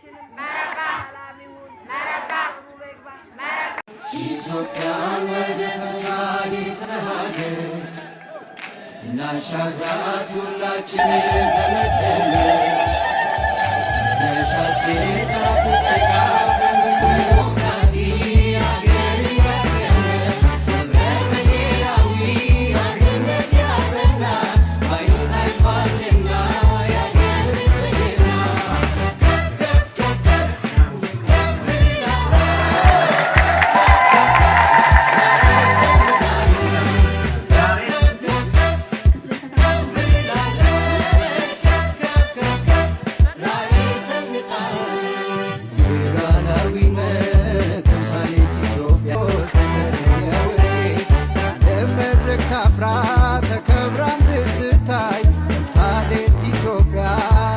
ለሁላችንም ሰላም ይሁን። ኑሮ ይግባ። ኢትዮጵያን ወደ ተምሳሌት ሀገር እናሻግራት ሁላችንም በመደመር መድረሻችን ጫፍ እስከ ጫፍ ዲሞክራሲ አገር ያቀና ህብረ ብሔራዊ አንድነት ያጸና ባይን ታይቷልና ያገር ብልጽግና ከፍ ከፍ ከፍ ከፍ ብላለች ራዕይ ሰንቃለች ከፍ ከፍ ከፍ ብላለች ከፍ ከፍ ከፍ ራዕይ ሰንቃለች ኢራናዊነት ተምሳሌት ኢትዮጵያ ወሰተኛ ውጤት ዓለም መድረክ ታፍራ ተከብራ እንድትታይ ተምሳሌት ኢትዮጵያ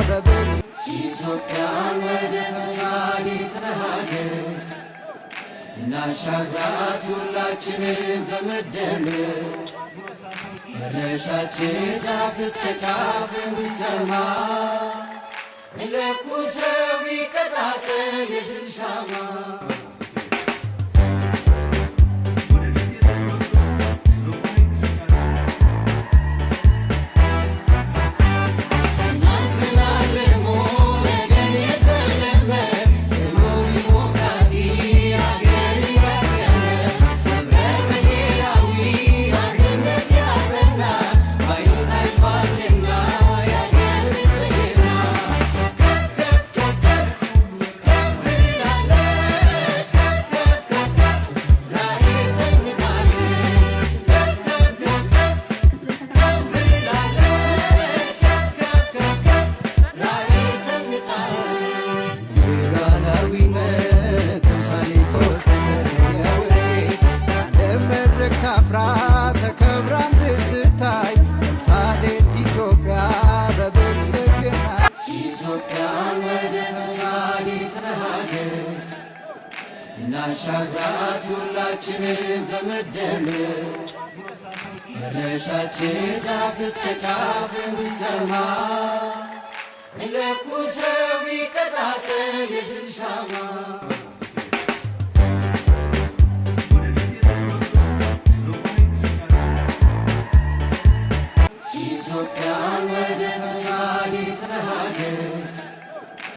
በብልጽ ኢትዮጵያን ወደ ተምሳሌት ሀገር እናሻግራት ሁላችንም በመደመር መድረሻችን ጫፍ እስከ ጫፍ እንዲሰማ ለኩሰው ይቀጣጠል የድል ሻማ ትናንትና አልሞ ነገን የተለመ ጽኑ ዲሞክራሲ አገር ያቀና ህብረ ብሔራዊ አንድነት ያጸና ባይን ታይቷልና ያገር ብልጽግና ከፍ ከፍ ከፍ ከፍ ከፍ ብላለች ከፍ ከፍ ከፍ ከፍ ራዕይ ሰንቃለች ከፍ ከፍ ከፍ ከፍ ከፍ ብላለች ከፍ ከፍ ከፍ ከፍ ራዕይ ሰንቃለች ኢራናዊነት ተምሳሌት ወሰተኛ ውጤት ዓለም መድረክ ታፍራ ተከብራ እንድትታይ ተምሳሌት ኢትዮጵያ በብልጽግና ኢትዮጵያን ወደ ተምሳሌት ሀገር እናሻግራት ሁላችንም በመደመር መድረሻችን ጫፍ እስከ ጫፍ እንዲሰማ ለኩሰው ይቀጣጠል የድል ሻማ